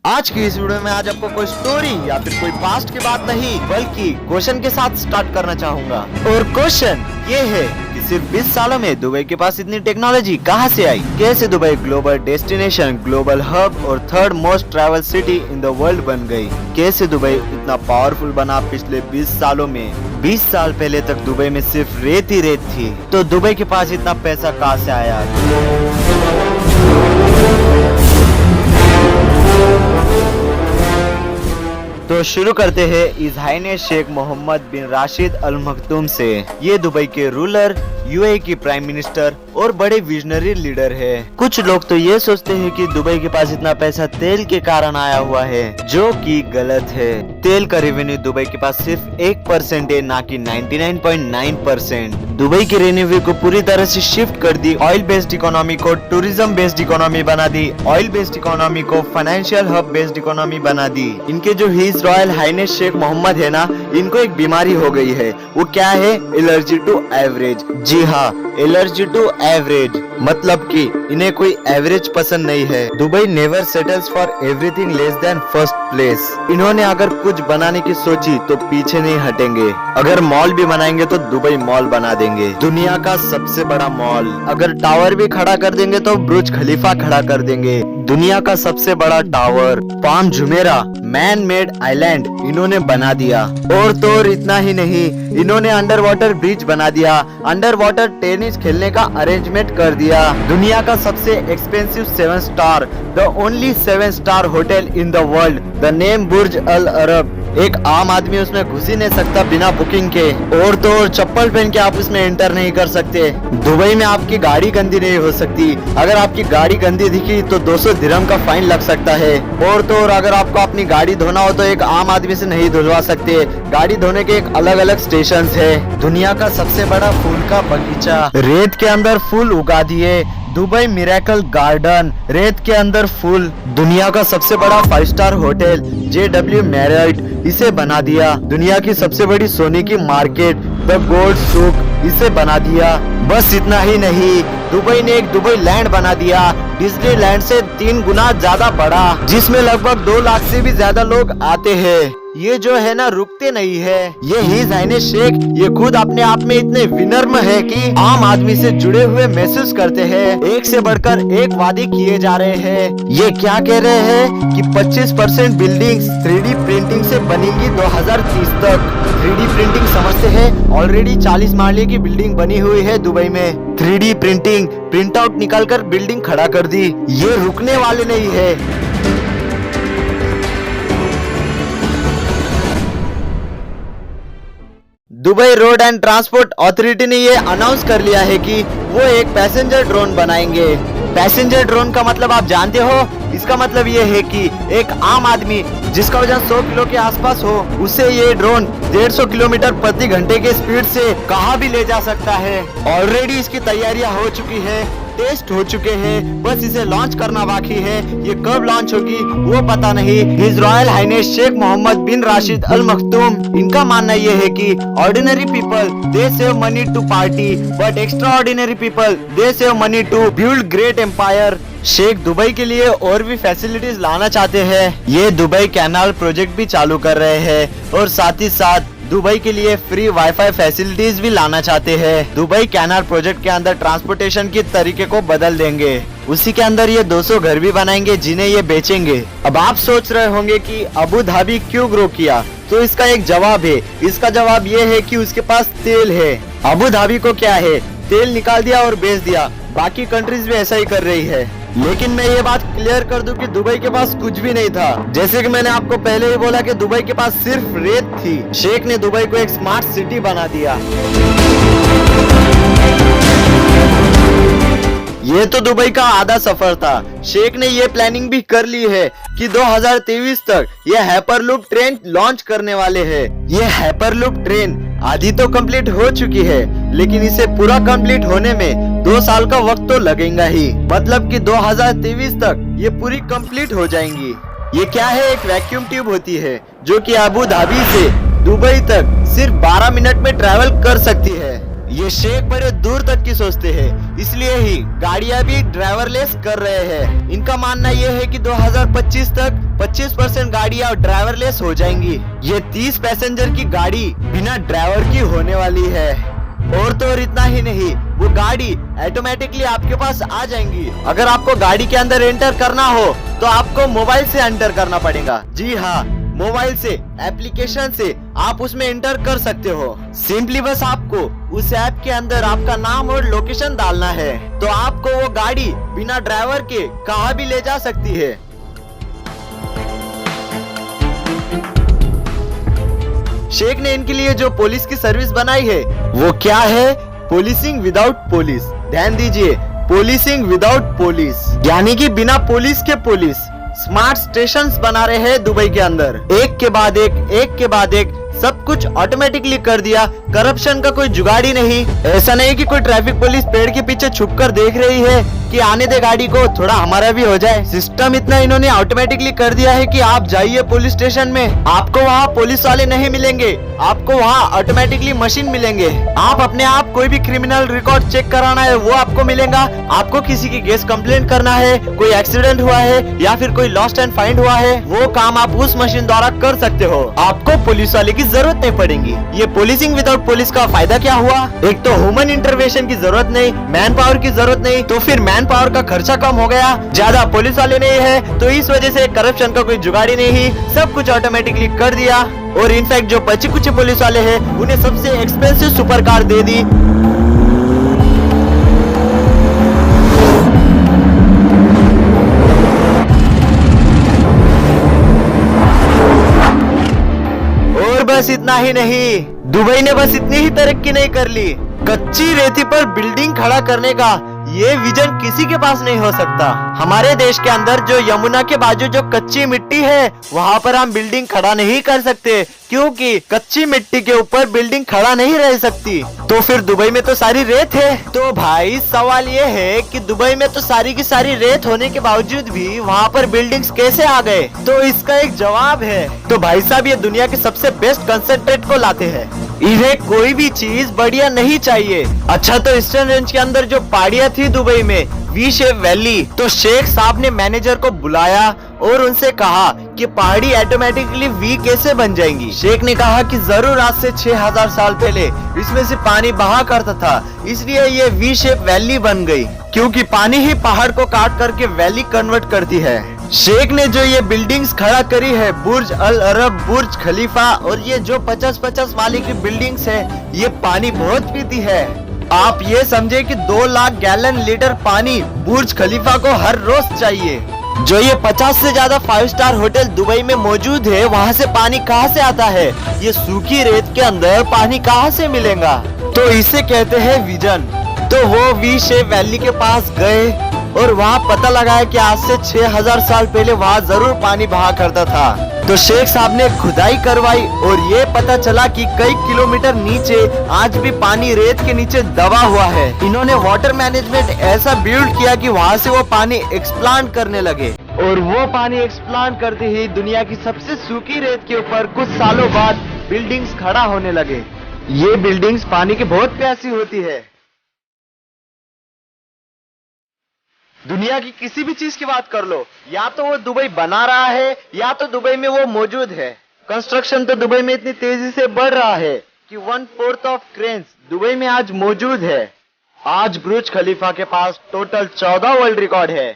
आज की इस वीडियो में आज आपको कोई स्टोरी या फिर कोई पास्ट की बात नहीं बल्कि क्वेश्चन के साथ स्टार्ट करना चाहूंगा। और क्वेश्चन ये है कि सिर्फ 20 सालों में दुबई के पास इतनी टेक्नोलॉजी कहां से आई? कैसे Dubai global destination, global hub और third most travel city in the world बन गई? कैसे दुबई इतना पावरफुल बना पिछले 20 सालों में? 20 साल पहले तक दुबई में सिर्फ रेत ही रेत थी, तो दुबई के पास इतना पैसा कहां से आया? तो शुरू करते हैं इस Highness Sheikh Mohammed bin Rashid Al Makhdoom से। ये दुबई के रूलर, यूएई की प्राइम मिनिस्टर और बड़े विजनरी लीडर है। कुछ लोग तो ये सोचते हैं कि दुबई के पास इतना पैसा तेल के कारण आया हुआ है, जो कि गलत है। तेल का रेवेन्यू दुबई के पास सिर्फ 1% है, ना कि 99.9%। दुबई के रेवेन्यू को पूरी तरह से शिफ्ट कर दी, ऑयल बेस्ड इकोनॉमी को टूरिज्म बेस्ड इकोनॉमी बना दी, ऑयल बेस्ड इकोनॉमी को फाइनेंशियल हब बेस्ड इकोनॉमी बना दी। इनके जो his royal highness Sheikh Mohammed है ना, इनको एक बीमारी हो गई है। वो क्या है? Allergy to average. जी हाँ, एलर्जी टू एवरेज, मतलब कि इन्हें कोई एवरेज पसंद नहीं है। Dubai never settles for everything less than first place. इन्होंने अगर कुछ बनाने की सोची तो पीछे नहीं हटेंगे। अगर मॉल भी बनाएंगे तो दुबई मॉल बना देंगे, दुनिया का सबसे बड़ा मॉल। अगर टावर भी खड़ा कर देंगे तो बुर्ज खलीफा खड़ा कर देंगे, दुनिया का सबसे बड़ा tower. Palm Jumeirah man made island इन्होंने बना दिया। और तो और इतना ही नहीं, इन्होंने अंडर वाटर ब्रिज बना दिया, अंडर वाटर टेनिस खेलने का अरेंजमेंट कर दिया। दुनिया का सबसे expensive 7 star, the only 7 star hotel in the world, the name Burj Al Arab. एक आम आदमी उसमें घुस ही नहीं सकता बिना बुकिंग के। और तो और चप्पल पहन के आप उसमें एंटर नहीं कर सकते। दुबई में आपकी गाड़ी गंदी नहीं हो सकती। अगर आपकी गाड़ी गंदी दिखी तो 200 दिरहम का फाइन लग सकता है। और तो और अगर आपको अपनी गाड़ी धोना हो तो एक आम आदमी से नहीं धुलवा सकते। गाड़ी धोने के एक अलग अलग स्टेशन है। दुनिया का सबसे बड़ा फूल का बगीचा, रेत के अंदर फूल उगा दिए। दुबई मिरेकल गार्डन, रेत के अंदर फूल। दुनिया का सबसे बड़ा 5 स्टार होटल JW मैरियट, इसे बना दिया। दुनिया की सबसे बड़ी सोने की मार्केट द गोल्ड सूक, इसे बना दिया। बस इतना ही नहीं, दुबई ने एक दुबई लैंड बना दिया, डिज्नीलैंड से 3 गुना ज्यादा बड़ा, जिसमें लगभग 2 लाख से भी ज्यादा लोग आते हैं। ये जो है ना, रुकते नहीं है। ये हिज हाइनेस शेख, ये खुद अपने आप में इतने विनम्र है कि आम आदमी से जुड़े हुए महसूस करते हैं। एक से बढ़कर एक वादे किए जा रहे हैं। ये क्या कह रहे हैं कि 25% बिल्डिंग्स 3D प्रिंटिंग से बनेंगी 2030 तक। 3D प्रिंटिंग समझते हैं? ऑलरेडी 40 माले की बिल्डिंग बनी हुई है दुबई में। 3D प्रिंटिंग, प्रिंट आउट निकाल कर बिल्डिंग खड़ा कर दी। ये रुकने वाले नहीं है। Dubai road and transport authority ने ये अनाउंस कर लिया है कि वो एक पैसेंजर ड्रोन बनाएंगे। पैसेंजर ड्रोन का मतलब आप जानते हो? इसका मतलब ये है कि एक आम आदमी जिसका वजन 100 किलो के आसपास हो, उसे ये ड्रोन 150 किलोमीटर प्रति घंटे के स्पीड से कहाँ भी ले जा सकता है। ऑलरेडी इसकी तैयारियां हो चुकी है, टेस्ट हो चुके हैं, बस इसे लॉन्च करना बाकी है। ये कब लॉन्च होगी वो पता नहीं। His royal highness Sheikh Mohammed bin Rashid Al Maktoum, इनका मानना ये है कि ordinary people they save money to party, but extra ordinary people they save money to build great empire. Sheikh Dubai के लिए और भी फैसिलिटीज लाना चाहते हैं। ये दुबई कैनाल प्रोजेक्ट भी चालू कर रहे हैं और साथ ही साथ दुबई के लिए फ्री वाईफाई फैसिलिटीज भी लाना चाहते हैं। दुबई कैनाल प्रोजेक्ट के अंदर ट्रांसपोर्टेशन के तरीके को बदल देंगे। उसी के अंदर ये 200 घर भी बनाएंगे जिन्हें ये बेचेंगे। अब आप सोच रहे होंगे कि अबू धाबी क्यों ग्रो किया, तो इसका एक जवाब है। इसका जवाब ये है कि उसके पास तेल है। अबू धाबी को क्या है, तेल निकाल दिया और बेच दिया। बाकी कंट्रीज भी ऐसा ही कर रही है। लेकिन मैं ये बात क्लियर कर दूं कि दुबई के पास कुछ भी नहीं था। जैसे कि मैंने आपको पहले ही बोला कि दुबई के पास सिर्फ रेत थी। शेख ने दुबई को एक स्मार्ट सिटी बना दिया। ये तो दुबई का आधा सफर था। शेख ने ये प्लानिंग भी कर ली है कि 2023 तक ये हाइपरलूप ट्रेन लॉन्च करने वाले हैं। ये हाइपरलूप ट्रेन आधी तो कंप्लीट हो चुकी है, लेकिन इसे पूरा कंप्लीट होने में 2 साल का वक्त तो लगेगा ही। मतलब कि 2023 तक ये पूरी कंप्लीट हो जाएंगी। ये क्या है? एक वैक्यूम ट्यूब होती है जो कि अबू धाबी से दुबई तक सिर्फ 12 मिनट में ट्रैवल कर सकती है। ये शेख बड़े दूर तक की सोचते हैं, इसलिए ही गाड़ियां भी ड्राइवरलेस कर रहे हैं। इनका मानना ये है कि 2025 तक 25% गाड़ियां ड्राइवरलेस हो जाएंगी। ये 30 पैसेंजर की गाड़ी बिना ड्राइवर की होने वाली है। और तो और इतना ही नहीं, वो गाड़ी ऑटोमेटिकली आपके पास आ जाएंगी। अगर आपको गाड़ी के अंदर एंटर करना हो तो आपको मोबाइल से एंटर करना पड़ेगा। जी हाँ, मोबाइल से, एप्लीकेशन से आप उसमें एंटर कर सकते हो। सिंपली बस आपको उस ऐप के अंदर आपका नाम और लोकेशन डालना है, तो आपको वो गाड़ी बिना ड्राइवर के कहाँ भी ले जा सकती है। शेख ने इनके लिए जो पुलिस की सर्विस बनाई है वो क्या है? Policing without police. ध्यान दीजिए, पुलिसिंग विदाउट पुलिस, यानी कि बिना पुलिस के पुलिस। स्मार्ट स्टेशंस बना रहे हैं दुबई के अंदर, एक के बाद एक सब कुछ ऑटोमेटिकली कर दिया। करप्शन का कोई जुगाड़ ही नहीं। ऐसा नहीं कि कोई ट्रैफिक पुलिस पेड़ के पीछे छुपकर देख रही है कि आने दे गाड़ी को, थोड़ा हमारा भी हो जाए। सिस्टम इतना इन्होंने ऑटोमेटिकली कर दिया है कि आप जाइए पुलिस स्टेशन में, आपको वहाँ पुलिस वाले नहीं मिलेंगे, आपको वहाँ ऑटोमेटिकली मशीन मिलेंगे। आप अपने आप कोई भी क्रिमिनल रिकॉर्ड चेक कराना है वो आपको मिलेगा। आपको किसी की केस कंप्लेंट करना है, कोई एक्सीडेंट हुआ है या फिर कोई लॉस्ट एंड फाइंड हुआ है, वो काम आप उस मशीन द्वारा कर सकते हो। आपको पुलिस वाले की जरूरत नहीं पड़ेगी। ये पुलिसिंग विदाउट पुलिस का फायदा क्या हुआ? एक तो ह्यूमन इंटरवेंशन की जरूरत नहीं, मैन पावर की जरूरत नहीं, तो फिर मैन पावर का खर्चा कम हो गया। ज्यादा पुलिस वाले नहीं है तो इस वजह से करप्शन का कोई जुगाड़ ही नहीं, सब कुछ ऑटोमेटिकली कर दिया। और इनफैक्ट जो बचे कुछ पुलिस वाले हैं उन्हें सबसे एक्सपेंसिव सुपर कार दे दी। बस इतना ही नहीं, दुबई ने बस इतनी ही तरक्की नहीं कर ली, कच्ची रेती पर बिल्डिंग खड़ा करने का ये विजन किसी के पास नहीं हो सकता। हमारे देश के अंदर जो यमुना के बाजू जो कच्ची मिट्टी है वहाँ पर हम बिल्डिंग खड़ा नहीं कर सकते, क्योंकि कच्ची मिट्टी के ऊपर बिल्डिंग खड़ा नहीं रह सकती। तो फिर दुबई में तो सारी रेत है। तो भाई सवाल ये है कि दुबई में तो सारी की सारी रेत होने के बावजूद भी वहाँ पर बिल्डिंग्स कैसे आ गए? तो इसका एक जवाब है। तो भाई साहब, ये दुनिया के सबसे बेस्ट कंसंट्रेट को लाते हैं। इन्हें कोई भी चीज बढ़िया नहीं चाहिए। अच्छा, तो ईस्टर्न रेंज के अंदर जो पहाड़ियाँ थी दुबई में, वी शेप वैली, तो शेख साहब ने मैनेजर को बुलाया और उनसे कहा कि पहाड़ी ऑटोमेटिकली वी कैसे बन जाएंगी। शेख ने कहा कि जरूर आज से 6000 साल पहले इसमें से पानी बहा करता था, इसलिए ये वी शेप वैली बन गई, क्योंकि पानी ही पहाड़ को काट करके वैली कन्वर्ट करती है। शेख ने जो ये बिल्डिंग्स खड़ा करी है, बुर्ज अल अरब, बुर्ज खलीफा, और ये जो 50-50 माले की बिल्डिंग्स है, ये पानी बहुत पीती है। आप ये समझे कि 2 लाख गैलन लीटर पानी बुर्ज खलीफा को हर रोज चाहिए। जो ये 50 से ज्यादा 5 स्टार होटल दुबई में मौजूद है, वहाँ से पानी कहाँ से आता है? ये सूखी रेत के अंदर पानी कहाँ से मिलेगा? तो इसे कहते हैं विजन। तो वो वी शेप वैली के पास गए और वहाँ पता लगाया कि आज से 6000 साल पहले वहाँ जरूर पानी बहा करता था। तो शेख साहब ने खुदाई करवाई और ये पता चला कि कई किलोमीटर नीचे आज भी पानी रेत के नीचे दबा हुआ है। इन्होंने वाटर मैनेजमेंट ऐसा बिल्ड किया कि वहाँ से वो पानी एक्सप्लांट करने लगे, और वो पानी एक्सप्लांट करते ही दुनिया की सबसे सूखी रेत के ऊपर कुछ सालों बाद बिल्डिंग्स खड़ा होने लगे। ये बिल्डिंग्स पानी की बहुत प्यासी होती है। दुनिया की किसी भी चीज की बात कर लो, या तो वो दुबई बना रहा है या तो दुबई में वो मौजूद है। कंस्ट्रक्शन तो दुबई में इतनी तेजी से बढ़ रहा है कि 1/4 ऑफ क्रेन्स दुबई में आज मौजूद है। आज बुर्ज खलीफा के पास टोटल 14 वर्ल्ड रिकॉर्ड है।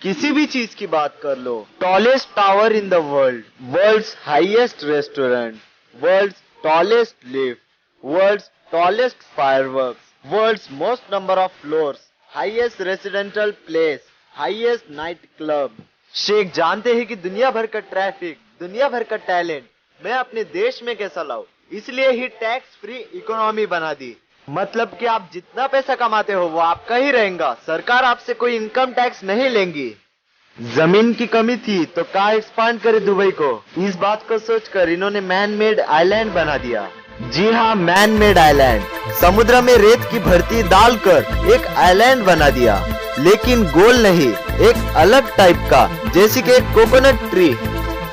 किसी भी चीज की बात कर लो, tallest tower in the world, world's highest restaurant, world's tallest lift, world's tallest fireworks, world's most number of floors, highest residential place, highest night club. Sheikh जानते हैं कि दुनिया भर का ट्रैफिक, दुनिया भर का टैलेंट मैं अपने देश में कैसा लाऊं, इसलिए ही टैक्स फ्री इकोनॉमी बना दी। मतलब कि आप जितना पैसा कमाते हो वो आपका ही रहेगा, सरकार आपसे कोई इनकम टैक्स नहीं लेंगी। जमीन की कमी थी तो कहाँ एक्सपांड करे दुबई को, इस बात को सोचकर इन्होंने मैन मेड आइलैंड बना दिया। जी हाँ, मैन मेड आइलैंड। समुद्र में रेत की भरती डालकर एक आइलैंड बना दिया, लेकिन गोल नहीं, एक अलग टाइप का, जैसे कि एक कोकोनट ट्री।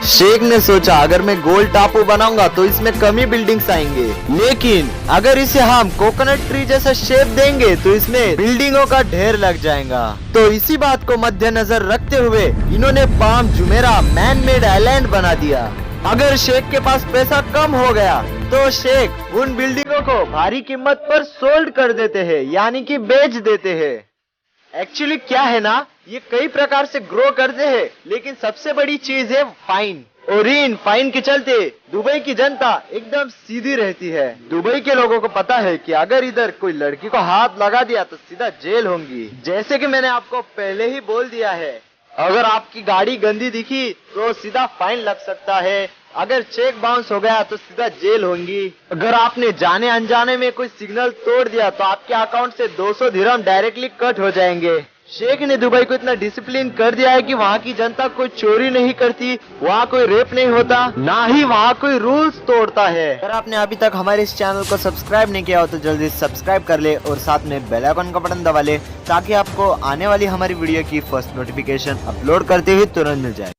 शेख ने सोचा अगर मैं गोल टापू बनाऊंगा तो इसमें कम ही बिल्डिंग्स आएंगे, लेकिन अगर इसे हम कोकोनट ट्री जैसा शेप देंगे तो इसमें बिल्डिंगों का ढेर लग जाएगा। तो इसी बात को मद्देनजर रखते हुए इन्होंने palm Jumeirah man made island बना दिया। अगर शेख के पास पैसा कम हो गया तो शेख उन बिल्डिंगों को भारी कीमत पर सोल्ड कर देते हैं, यानी कि बेच देते हैं। एक्चुअली क्या है ना, ये कई प्रकार से ग्रो करते हैं, लेकिन सबसे बड़ी चीज है फाइन। और इन फाइन के चलते दुबई की जनता एकदम सीधी रहती है। दुबई के लोगों को पता है कि अगर इधर कोई लड़की को हाथ लगा दिया तो सीधा जेल होंगी। जैसे कि मैंने आपको पहले ही बोल दिया है, अगर आपकी गाड़ी गंदी दिखी तो सीधा फाइन लग सकता है, अगर चेक बाउंस हो गया तो सीधा जेल होंगी, अगर आपने जाने अनजाने में कोई सिग्नल तोड़ दिया तो आपके अकाउंट से 200 दिरहम डायरेक्टली कट हो जाएंगे। शेख ने दुबई को इतना डिसिप्लिन कर दिया है कि वहाँ की जनता कोई चोरी नहीं करती, वहाँ कोई रेप नहीं होता, ना ही वहाँ कोई रूल्स तोड़ता है। अगर आपने अभी तक हमारे इस चैनल को सब्सक्राइब नहीं किया हो तो जल्दी सब्सक्राइब कर ले और साथ में बेल आइकन का बटन दबा ले, ताकि आपको आने वाली हमारी वीडियो की फर्स्ट नोटिफिकेशन अपलोड करते ही तुरंत मिल जाए।